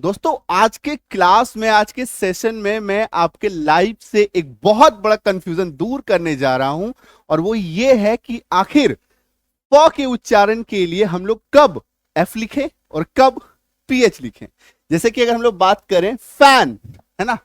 दोस्तों आज के क्लास में, आज के सेशन में मैं आपके लाइफ से एक बहुत बड़ा कंफ्यूजन दूर करने जा रहा हूं और वो ये है कि आखिर प के उच्चारण के लिए हम लोग कब एफ लिखें और कब पीएच लिखें। जैसे कि अगर हम लोग बात करें फैन, है ना,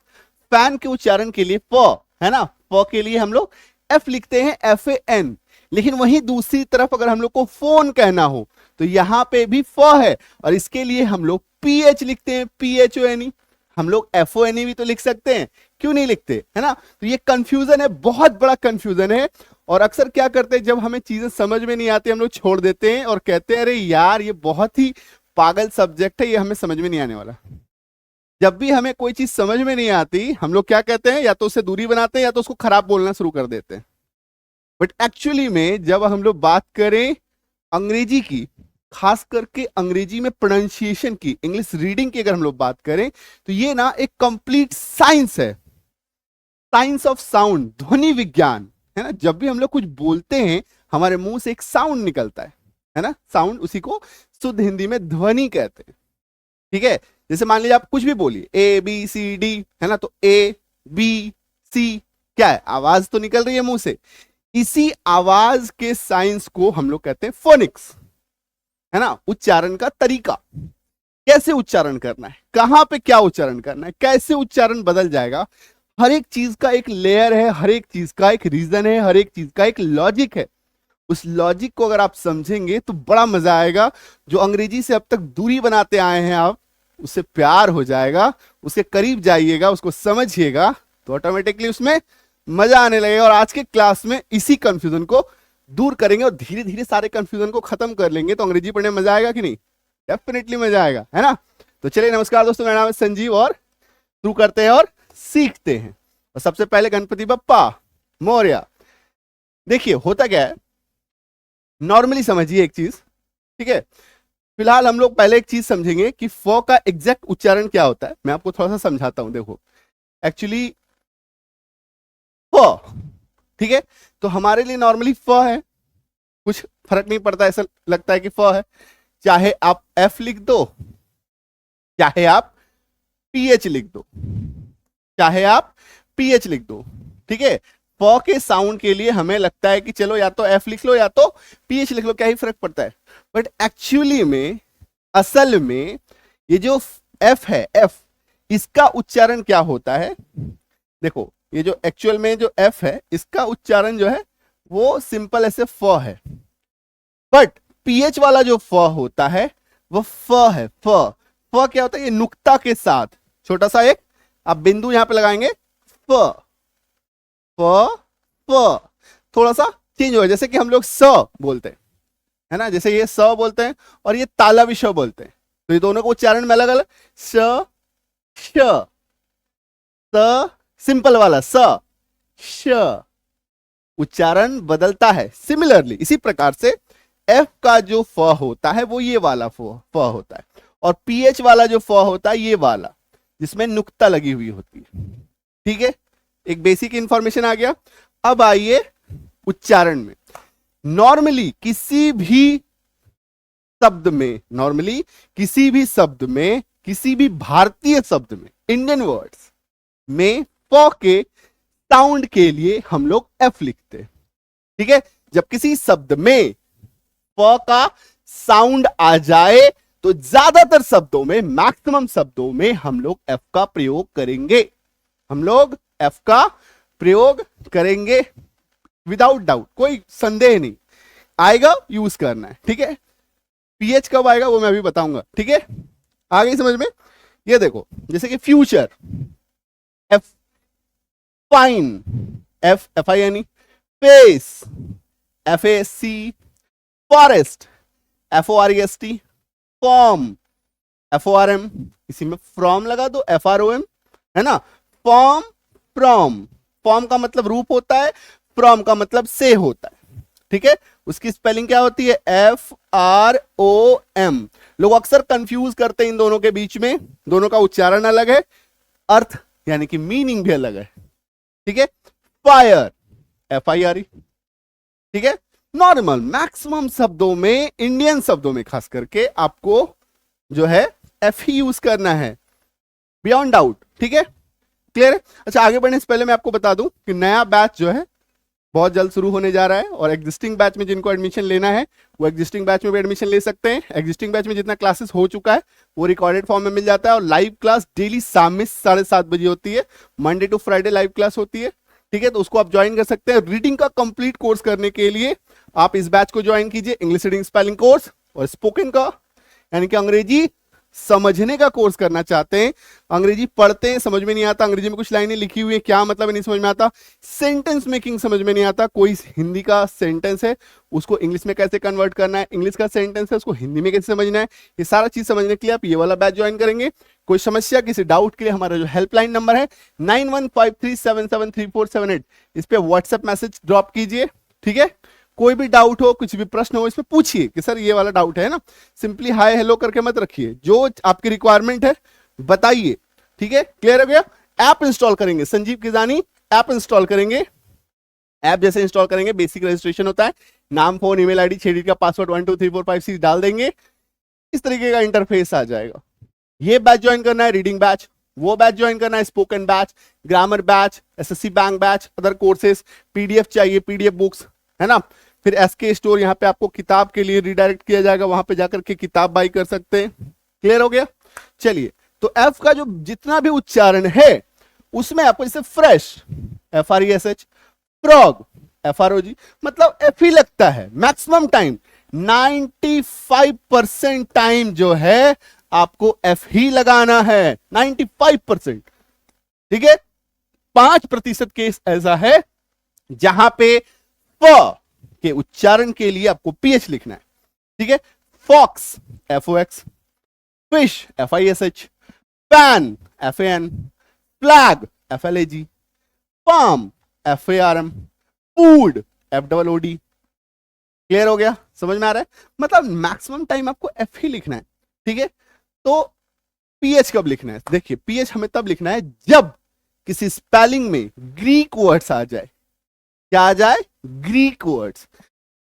फैन के उच्चारण के लिए प, है ना, प के लिए हम लोग एफ लिखते हैं, FAN। लेकिन वहीं दूसरी तरफ अगर हम लोग को फोन कहना हो तो यहां पे भी फ है और इसके लिए हम लोग PH लिखते हैं, PHONE। हम लोग FONE भी तो लिख सकते हैं, क्यों नहीं लिखते, है ना। तो ये कंफ्यूजन है, बहुत बड़ा कंफ्यूजन है। और अक्सर क्या करते हैं, जब हमें चीजें समझ में नहीं आती हम लोग छोड़ देते हैं और कहते हैं अरे यार ये बहुत ही पागल सब्जेक्ट है, ये हमें समझ में नहीं आने वाला। जब भी हमें कोई चीज समझ में नहीं आती हम लोग क्या कहते हैं, या तो उससे दूरी बनाते हैं या तो उसको खराब बोलना शुरू कर देते हैं। बट एक्चुअली में जब हम लोग बात करें अंग्रेजी की, खास करके अंग्रेजी में प्रोनाउंसिएशन की, इंग्लिश रीडिंग की अगर हम लोग बात करें तो ये ना एक कंप्लीट साइंस है, साइंस ऑफ साउंड, ध्वनि विज्ञान, है ना। जब भी हम लोग कुछ बोलते हैं हमारे मुंह से एक साउंड निकलता है ना, साउंड, उसी को शुद्ध हिंदी में ध्वनि कहते हैं। ठीक है, जैसे मान लीजिए आप कुछ भी बोलिए ABCD, है ना, तो ABC क्या है, आवाज तो निकल रही है मुंह से। इसी आवाज के साइंस को हम लोग कहते हैं फोनिक्स, है ना, उच्चारण का तरीका, कैसे उच्चारण करना है, कहां पे क्या उच्चारण करना है, कैसे उच्चारण बदल जाएगा। हर एक चीज का एक लेयर है, हर एक चीज का एक रीजन है, हर एक चीज का एक लॉजिक है। उस लॉजिक को अगर आप समझेंगे तो बड़ा मजा आएगा। जो अंग्रेजी से अब तक दूरी बनाते आए हैं आप, उससे प्यार हो जाएगा, उसके करीब जाइएगा, उसको समझिएगा तो ऑटोमेटिकली उसमें मजा आने लगेगा। और आज के क्लास में इसी कंफ्यूजन को दूर करेंगे और धीरे धीरे सारे कंफ्यूजन को खत्म कर लेंगे। तो अंग्रेजी पढ़ने में मजा आएगा कि नहीं? डेफिनेटली मजा आएगा, है ना। तो चलिए, नमस्कार दोस्तों, मेरा नाम है संजीव और शुरू करते हैं और सीखते हैं। और सबसे पहले गणपति बप्पा मोरया। देखिए होता क्या है, नॉर्मली समझिए एक चीज, ठीक है। फिलहाल हम लोग पहले एक चीज समझेंगे कि फ का एग्जैक्ट उच्चारण क्या होता है। मैं आपको थोड़ा सा समझाता हूं। देखो एक्चुअली फ, ठीक है, तो हमारे लिए नॉर्मली फ है, कुछ फर्क नहीं पड़ता, ऐसा लगता है कि फ है। चाहे आप F लिख दो, चाहे आप PH लिख दो, चाहे आप PH लिख दो, ठीक है। फ के साउंड के लिए हमें लगता है कि चलो या तो F लिख लो या तो PH लिख लो, क्या ही फर्क पड़ता है। बट एक्चुअली में, असल में ये जो F है, F, इसका उच्चारण क्या होता है। देखो ये जो एक्चुअल में जो F है, इसका उच्चारण जो है वो सिंपल ऐसे फ है। बट PH वाला जो फ होता है वो फ है। फ, फ क्या होता है, ये नुक्ता के साथ छोटा सा एक आप बिंदु यहां पे लगाएंगे, फ फ फ, थोड़ा सा चेंज हो, जैसे कि हम लोग स बोलते हैं, है ना, जैसे ये स बोलते हैं और ये ताला भी श बोलते हैं, तो ये दोनों को उच्चारण में अलग अलग, श श, स सिंपल वाला स, श, उच्चारण बदलता है। सिमिलरली इसी प्रकार से F का जो फ होता है वो ये वाला फ होता है, और PH वाला जो फ होता है ये वाला, जिसमें नुक्ता लगी हुई होती है। ठीक है, एक बेसिक इंफॉर्मेशन आ गया। अब आइए उच्चारण में। नॉर्मली किसी भी शब्द में, नॉर्मली किसी भी शब्द में, किसी भी भारतीय शब्द में, इंडियन वर्ड्स में फ के साउंड के लिए हम लोग F लिखते हैं। ठीक है, जब किसी शब्द में फ का साउंड आ जाए तो ज्यादातर शब्दों में, मैक्सिमम शब्दों में हम लोग F का प्रयोग करेंगे। हम लोग F का प्रयोग करेंगे विदाउट डाउट, कोई संदेह नहीं, आएगा यूज करना है। ठीक है, PH कब आएगा वो मैं अभी बताऊंगा। ठीक है, आ गई समझ में। ये देखो, जैसे कि future, F, fine, FINE, face, FAC, forest, FOREST, form, FORM, इसी में फ्रॉम लगा दो, FROM, है ना। फॉर्म, फ्रॉम, फॉर्म का मतलब रूप होता है, फ्रॉम का मतलब से होता है। ठीक है, उसकी स्पेलिंग क्या होती है, FROM। लोग अक्सर कंफ्यूज करते हैं इन दोनों के बीच में, दोनों का उच्चारण अलग है, अर्थ यानी कि मीनिंग भी अलग है। ठीक है, फायर, FIRE। ठीक है, नॉर्मल मैक्सिमम शब्दों में, इंडियन शब्दों में खास करके आपको जो है F ही यूज करना है। बियॉन्ड डाउट, ठीक है, क्लियर है। अच्छा, आगे बढ़ने से पहले मैं आपको बता दूं कि नया बैच जो है बहुत जल्द शुरू होने जा रहा है, और एग्जिस्टिंग बैच में जिनको एडमिशन लेना है वो एग्जिस्टिंग बैच में भी एडमिशन ले सकते हैं। एग्जिस्टिंग बैच में जितना क्लासेस हो चुका है वो रिकॉर्डेड फॉर्म में मिल जाता है, और लाइव क्लास डेली शाम में 7:30 बजे होती है, Monday to Friday live class होती है, ठीक है। तो उसको आप ज्वाइन कर सकते हैं। रीडिंग का कंप्लीट कोर्स करने के लिए आप इस बैच को ज्वाइन कीजिए, इंग्लिश रीडिंग स्पेलिंग कोर्स, और स्पोकन का यानी कि अंग्रेजी समझने का कोर्स करना चाहते हैं। अंग्रेजी पढ़ते हैं, समझ में नहीं आता, अंग्रेजी में कुछ लाइनें लिखी हुई है, क्या मतलब नहीं समझ में आता, सेंटेंस मेकिंग समझ में नहीं आता, कोई हिंदी का सेंटेंस है उसको इंग्लिश में कैसे कन्वर्ट करना है, इंग्लिश का सेंटेंस है उसको हिंदी में कैसे समझना है, ये सारा चीज समझने के लिए आप ये वाला बैच ज्वाइन करेंगे। कोई समस्या, किसी डाउट के लिए हमारा जो हेल्पलाइन नंबर है 9153773478, इस पे व्हाट्सएप मैसेज ड्रॉप कीजिए, ठीक है। कोई भी डाउट हो, कुछ भी प्रश्न हो, इसमें पूछिए कि सर ये वाला डाउट है ना, सिंपली हाय हेलो करके मत रखिए, जो आपकी रिक्वायरमेंट है बताइए, ठीक है, क्लियर हो गया। ऐप इंस्टॉल करेंगे, संजीव किजानी ऐप इंस्टॉल करेंगे। ऐप जैसे इंस्टॉल करेंगे बेसिक रजिस्ट्रेशन होता है, नाम, फोन, ईमेल आईडी, 6 डिजिट का पासवर्ड 1 2 3 4 5 6 डाल देंगे, इस तरीके का इंटरफेस आ जाएगा। ये बैच ज्वाइन करना है रीडिंग बैच, वो बैच ज्वाइन करना है spoken batch, grammar batch, SSC bank batch, other courses, PDF चाहिए, पीडीएफ बुक्स, है ना। फिर एसके स्टोर, यहाँ पे आपको किताब के लिए रिडायरेक्ट किया जाएगा, वहां पे जाकर के किताब बाई कर सकते हैं, क्लियर हो गया। चलिए, तो एफ का जो जितना भी उच्चारण है उसमें आपको जैसे फ्रेश, FRESH, फ्रॉग, FROG, मतलब एफ ही लगता है। मैक्सिमम टाइम 95% टाइम जो है आपको एफ ही लगाना है, 95%, ठीक है। 5% केस ऐसा है जहां पे फ के उच्चारण के लिए आपको PH लिखना है, ठीक है। Fox, FOX, fish, FISH, fan, FAN, flag, FLAG, farm, FARM, food, FOOD, clear हो गया, समझ में आ रहा है। मतलब मैक्सिमम टाइम आपको एफ ही लिखना है, ठीक है। तो PH कब लिखना है, देखिए PH हमें तब लिखना है जब किसी स्पेलिंग में ग्रीक वर्ड्स आ जाए। क्या आ जाए? ग्रीक वर्ड्स,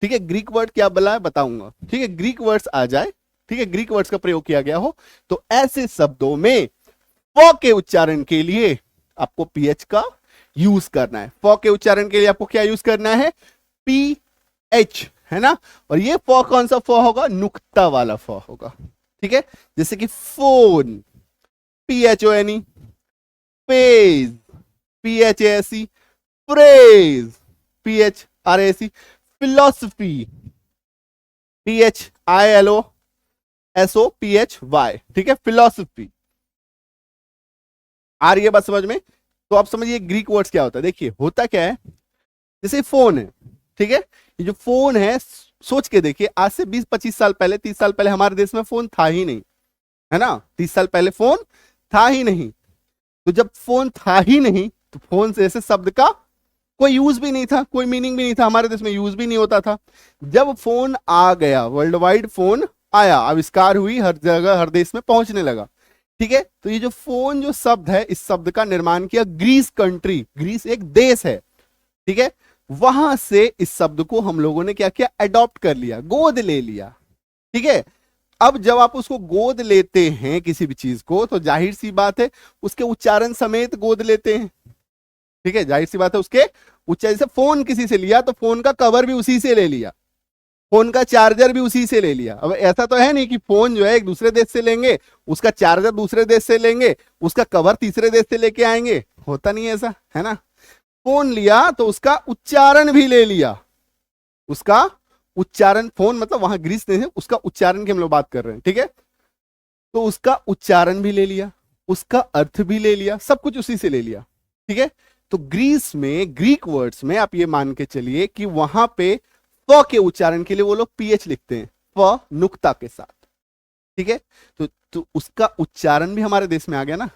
ठीक है। ग्रीक वर्ड क्या बोला है बताऊंगा, ठीक है। ग्रीक वर्ड्स आ जाए, ठीक है, ग्रीक वर्ड्स का प्रयोग किया गया हो, तो ऐसे शब्दों में फ के उच्चारण के लिए आपको PH का यूज करना है। फ के उच्चारण के लिए आपको क्या यूज करना है? PH, है ना। और ये फ कौन सा फ होगा? नुक्ता वाला फ होगा, ठीक है। जैसे कि phone, PHONE, phase, PHASE, phrase, PHRASE, philosophy, PHILOSOPHY, ठीक है, फिलॉसफी। आ रही है बात समझ में? तो आप समझिए ग्रीक वर्ड्स क्या होता है। देखिए होता क्या है, जैसे फोन है, ठीक है, ये जो फोन है सोच के देखिए, आज से 20-25 साल पहले, 30 साल पहले हमारे देश में फोन था ही नहीं, है ना। 30 साल पहले फोन था ही नहीं। तो जब फोन था ही नहीं तो फोन से ऐसे शब्द का कोई यूज भी नहीं था, कोई मीनिंग भी नहीं था, हमारे देश में यूज भी नहीं होता था। जब फोन आ गया, वर्ल्ड वाइड फोन आया, आविष्कार हुई, हर जगह हर देश में पहुंचने लगा, ठीक है। तो ये जो फोन जो शब्द है, इस शब्द का निर्माण किया ग्रीस कंट्री, ग्रीस एक देश है, ठीक है। वहां से इस शब्द को हम लोगों ने क्या किया? अडॉप्ट कर लिया, गोद ले लिया, ठीक है। अब जब आप उसको गोद लेते हैं किसी भी चीज को, तो जाहिर सी बात है उसके उच्चारण समेत गोद लेते हैं, ठीक है, जाहिर सी बात है उसके उच्चारण। जैसे फोन किसी से लिया तो फोन का कवर भी उसी से ले लिया, फोन का चार्जर भी उसी से ले लिया। अब ऐसा तो है नहीं कि फोन जो है एक दूसरे देश से लेंगे, उसका चार्जर दूसरे देश से लेंगे, उसका कवर तीसरे देश से लेके आएंगे, होता नहीं ऐसा, है ना। फोन लिया तो उसका उच्चारण भी ले लिया, उसका उच्चारण, फोन मतलब वहां ग्रीस नहीं है, उसका उच्चारण की हम लोग बात कर रहे हैं, ठीक है। तो उसका उच्चारण भी ले लिया, उसका अर्थ भी ले लिया, सब कुछ उसी से ले लिया, ठीक है। तो ग्रीस में, ग्रीक वर्ड्स में आप ये मान के चलिए कि वहां पे फ के उच्चारण के लिए वो लोग PH लिखते हैं, फ नुक्ता के साथ, ठीक है। तो उसका उच्चारण भी हमारे देश में आ गया ना।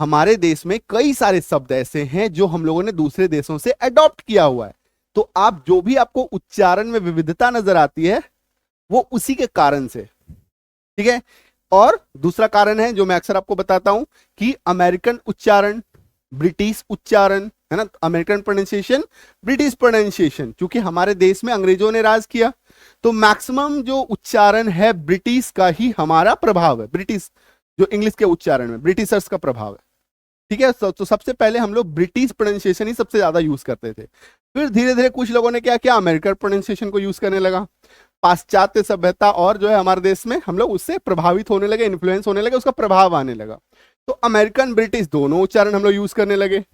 हमारे देश में कई सारे शब्द ऐसे हैं जो हम लोगों ने दूसरे देशों से अडॉप्ट किया हुआ है। तो आप जो भी आपको उच्चारण में विविधता नजर आती है वो उसी के कारण से, ठीक है। और दूसरा कारण है जो मैं अक्सर आपको बताता हूं कि अमेरिकन उच्चारण, ब्रिटिश उच्चारण, है ना, अमेरिकन प्रोनाउंसिएशन, ब्रिटिश प्रोनाउंसिएशन। क्योंकि हमारे देश में अंग्रेजों ने राज किया तो मैक्सिमम जो उच्चारण है ब्रिटिश का ही हमारा प्रभाव है, ब्रिटिश जो इंग्लिश के उच्चारण में ब्रिटिशर्स का प्रभाव है। ठीक है, तो सबसे पहले हम लोग ब्रिटिश प्रोनाउंसिएशन ही सबसे ज्यादा यूज करते थे। फिर धीरे धीरे कुछ लोगों ने क्या किया, अमेरिकन प्रोनाउंसिएशन को यूज करने लगा। पाश्चात्य सभ्यता और जो है हमारे देश में हम लोग उससे प्रभावित होने लगे, इन्फ्लुएंस होने लगे, उसका प्रभाव आने लगा। तो अमेरिकन ब्रिटिश दोनों उच्चारण हम लोग यूज करने लगे।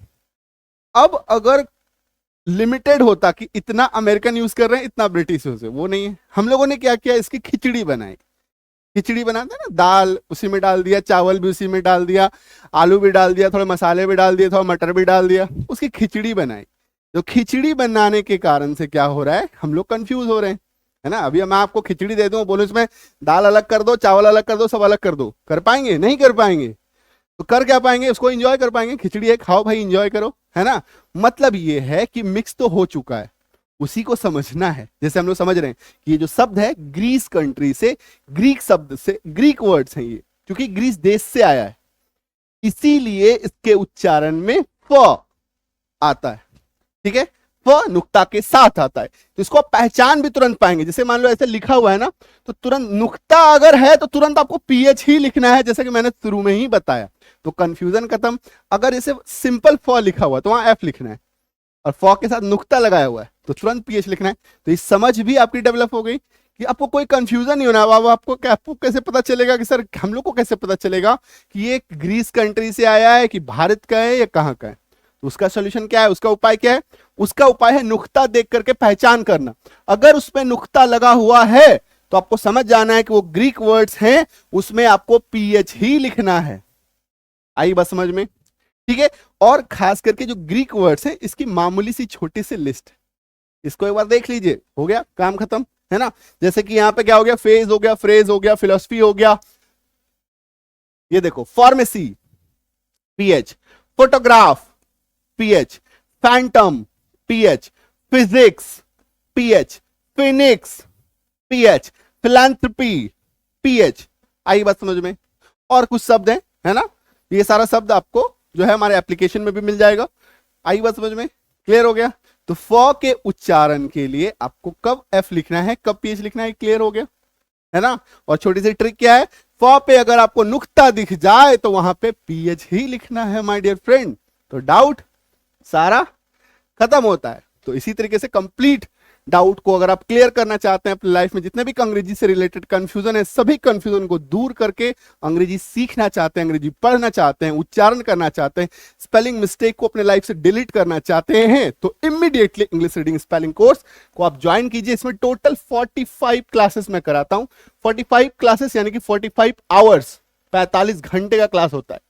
अब अगर लिमिटेड होता कि इतना अमेरिकन यूज कर रहे हैं, इतना ब्रिटिश यूज है, वो नहीं है। हम लोगों ने क्या किया, इसकी खिचड़ी बनाई। खिचड़ी बनाते हैं ना, दाल उसी में डाल दिया, चावल भी उसी में डाल दिया, आलू भी डाल दिया, थोड़े मसाले भी डाल दिए, थोड़ा मटर भी डाल दिया, उसकी खिचड़ी बनाई। तो खिचड़ी बनाने के कारण से क्या हो रहा है, हम लोग कंफ्यूज हो रहे हैं, है ना। अभी मैं आपको खिचड़ी दे दूं, बोलो इसमें दाल अलग कर दो, चावल अलग कर दो, सब अलग कर दो, कर पाएंगे? नहीं कर पाएंगे। तो कर क्या पाएंगे, उसको एंजॉय कर पाएंगे। खिचड़ी है, खाओ भाई, एंजॉय करो, है ना। मतलब ये है कि मिक्स तो हो चुका है, उसी को समझना है। जैसे हम लोग समझ रहे हैं कि ये जो शब्द है ग्रीस कंट्री से, ग्रीक शब्द से, ग्रीक वर्ड्स हैं ये, क्योंकि ग्रीस देश से आया है, इसीलिए इसके उच्चारण में फ आता है। ठीक है, फ नुक्ता के साथ आता है, तो इसको आप पहचान भी तुरंत पाएंगे। जैसे मान लो ऐसे लिखा हुआ है ना, तो तुरंत नुक्ता अगर है तो तुरंत आपको पीएच ही लिखना है, जैसे कि मैंने शुरू में ही बताया, तो कंफ्यूजन खत्म। अगर इसे सिंपल फ लिखा हुआ है तो वहां एफ लिखना है, और फ के साथ नुक्ता लगाया हुआ है तो तुरंत पीएच लिखना है। तो इस समझ भी आपकी डेवलप हो गई कि आपको कोई कंफ्यूजन नहीं होना। अब आपको कैसे पता चलेगा कि सर, हम लोग को कैसे पता चलेगा कि ये ग्रीस कंट्री से आया है कि भारत का है या कहां का है। तो उसका सोल्यूशन क्या है, उसका उपाय क्या है? उसका उपाय है नुक्ता देख करके पहचान करना। अगर उसमें नुक्ता लगा हुआ है तो आपको समझ जाना है कि वो ग्रीक वर्ड्स हैं, उसमें आपको पीएच ही लिखना है। आई बात समझ में? ठीक है, और खास करके जो ग्रीक वर्ड्स हैं, इसकी मामूली सी छोटी सी लिस्ट, इसको एक बार देख लीजिए, हो गया काम खत्म, है ना। जैसे कि यहां पे क्या हो गया, फेज हो गया, फ्रेज हो गया, फिलोसफी हो गया। ये देखो, pharmacy PH, photograph PH, phantom PH, physics PH, phoenix PH, philanthropy PH. आई बात समझ में? और कुछ शब्द है ना, ये सारा शब्द आपको जो है हमारे एप्लीकेशन में भी मिल जाएगा। आई बात समझ में? क्लियर हो गया? तो फ के उच्चारण के लिए आपको कब एफ लिखना है, कब पीएच लिखना है, क्लियर हो गया, है ना। और छोटी सी ट्रिक क्या है, फ पे अगर आपको नुक्ता दिख जाए तो वहां पे पीएच ही लिखना है माय डियर फ्रेंड। तो डाउट सारा खत्म होता है। तो इसी तरीके से कंप्लीट डाउट को अगर आप क्लियर करना चाहते हैं अपनी लाइफ में, जितने भी अंग्रेजी से रिलेटेड कंफ्यूजन है, सभी कंफ्यूजन को दूर करके अंग्रेजी सीखना चाहते हैं, अंग्रेजी पढ़ना चाहते हैं, उच्चारण करना चाहते हैं, स्पेलिंग मिस्टेक को अपने लाइफ से डिलीट करना चाहते हैं, तो immediately English reading spelling course को आप ज्वाइन कीजिए। इसमें टोटल 45 क्लासेस मैं कराता हूं। 45 क्लासेस यानी कि 45 आवर्स, 45 घंटे का क्लास होता है।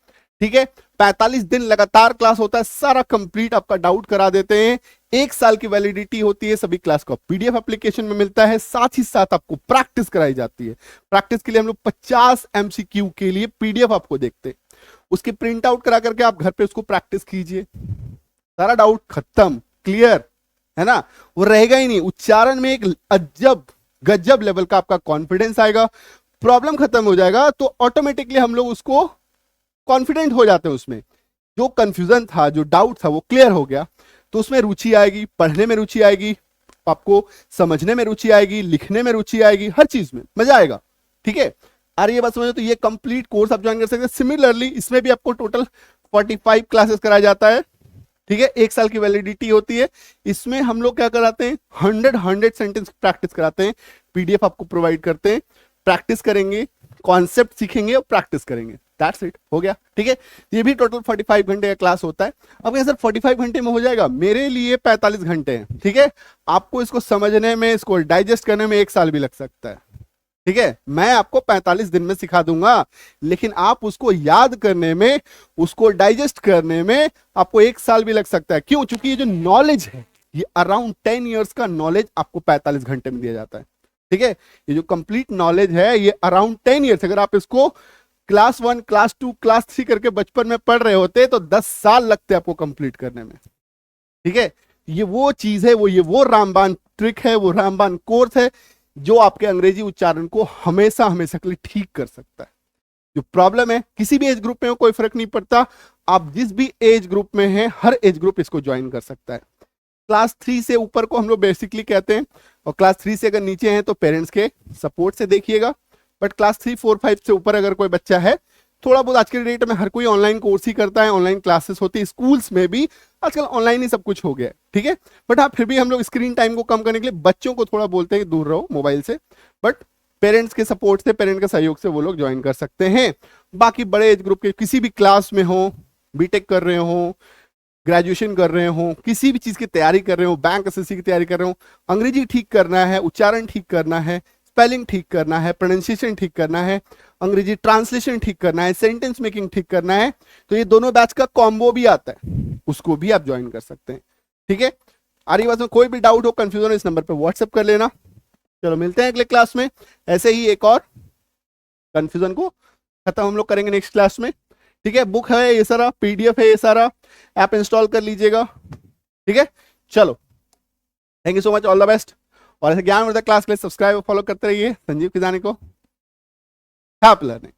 ठीक है, 45 दिन लगातार क्लास होता है, सारा कंप्लीट आपका डाउट करा देते हैं। 1 साल की वैलिडिटी होती है, सभी क्लास को पीडीएफ एप्लीकेशन में मिलता है। साथ ही साथ आपको प्रैक्टिस कराई जाती है। प्रैक्टिस के लिए हम लोग 50 एमसीक्यू के लिए पीडीएफ आपको देखते हैं, उसकी प्रिंट आउट करा करके आप घर पे उसको प्रैक्टिस कीजिए, सारा डाउट खत्म, क्लियर, है ना। वो रहेगा ही नहीं। उच्चारण में एक अजब गजब लेवल का आपका कॉन्फिडेंस आएगा, प्रॉब्लम खत्म हो जाएगा, तो ऑटोमेटिकली हम लोग उसको कॉन्फिडेंट हो जाते हैं। उसमें जो कंफ्यूजन था, जो डाउट था, वो क्लियर हो गया, तो उसमें रुचि आएगी, पढ़ने में रुचि आएगी, आपको समझने में रुचि आएगी, लिखने में रुचि आएगी, हर चीज में मजा आएगा। ठीक है, आ रही है बात समझो? तो ये कंप्लीट कोर्स आप ज्वाइन कर सकते हैं। सिमिलरली इसमें भी आपको टोटल 45 क्लासेस कराया जाता है। ठीक है, 1 साल की वैलिडिटी होती है। इसमें हम लोग क्या कराते हैं, 100 सेंटेंस प्रैक्टिस कराते हैं, पीडीएफ आपको प्रोवाइड करते हैं, प्रैक्टिस करेंगे, कॉन्सेप्ट सीखेंगे और प्रैक्टिस करेंगे। दैट्स इट, हो गया। ठीक है, ये भी टोटल 45 घंटे का क्लास होता है। अब सर 45 घंटे में हो जाएगा, मेरे लिए 45 घंटे हैं। ठीक है, आपको इसको समझने में, इसको डाइजेस्ट करने में 1 साल भी लग सकता है। ठीक है, मैं आपको 45 दिन में सिखा दूंगा, लेकिन आप उसको याद करने में, उसको डाइजेस्ट करने में आपको 1 साल भी लग सकता है। क्यों? क्योंकि ये जो नॉलेज है, ये अराउंड 10 ईयर्स का नॉलेज आपको 45 घंटे में दिया जाता है। ठीक है, ये जो कंप्लीट नॉलेज है, ये अराउंड 10 ईयर्स, अगर आप इसको क्लास 1, क्लास 2, क्लास 3 करके बचपन में पढ़ रहे होते तो 10 साल लगते आपको कंप्लीट करने में। ठीक है, ये वो चीज है, ये वो रामबाण ट्रिक है, वो रामबाण कोर्स है जो आपके अंग्रेजी उच्चारण को हमेशा हमेशा के लिए ठीक कर सकता है। जो प्रॉब्लम है, किसी भी एज ग्रुप में हो, कोई फर्क नहीं पड़ता, आप जिस भी एज ग्रुप में हैं, हर एज ग्रुप इसको ज्वाइन कर सकता है। क्लास 3 से ऊपर को हम लोग बेसिकली कहते हैं, और क्लास 3 से अगर नीचे हैं तो पेरेंट्स के सपोर्ट से देखिएगा। बट क्लास 3, 4, 5 से ऊपर अगर कोई बच्चा है थोड़ा बहुत आज के डेट में हर कोई ऑनलाइन कोर्स ही करता है, ऑनलाइन क्लासेस होती है, स्कूल्स में भी आजकल ऑनलाइन ही सब कुछ हो गया है, ठीक है। बट हाँ, फिर भी हम लोग स्क्रीन टाइम को कम करने के लिए बच्चों को थोड़ा बोलते हैं कि दूर रहो मोबाइल से, बट पेरेंट्स के सपोर्ट से, पेरेंट के सहयोग से वो लोग ज्वाइन कर सकते हैं। बाकी बड़े एज ग्रुप के किसी भी क्लास में हो, बीटेक कर रहे हो, ग्रेजुएशन कर रहे हो, किसी भी चीज की तैयारी कर रहे हो, बैंक एसएससी की तैयारी कर रहे हो, अंग्रेजी ठीक करना है, उच्चारण ठीक करना है, स्पेलिंग ठीक करना है, प्रोनाउंसिएशन ठीक करना है, अंग्रेजी ट्रांसलेशन ठीक करना है, सेंटेंस मेकिंग ठीक करना है, तो ये दोनों बैच का कॉम्बो भी आता है, उसको भी आप ज्वाइन कर सकते हैं, ठीक है। आरी बात में कोई भी डाउट हो, कंफ्यूजन हो, इस नंबर पर व्हाट्सएप कर लेना। चलो मिलते हैं अगले क्लास में, ऐसे ही एक और कंफ्यूजन को खत्म हम लोग करेंगे नेक्स्ट क्लास में, ठीक है। बुक है ये सारा, पीडीएफ है ये सारा, ऐप इंस्टॉल कर लीजिएगा, ठीक है। चलो, thank you so much, all the best. और ऐसे ज्ञानवर्धक क्लास के लिए सब्सक्राइब और फॉलो करते रहिए संजीव किजानी को। Happy learning.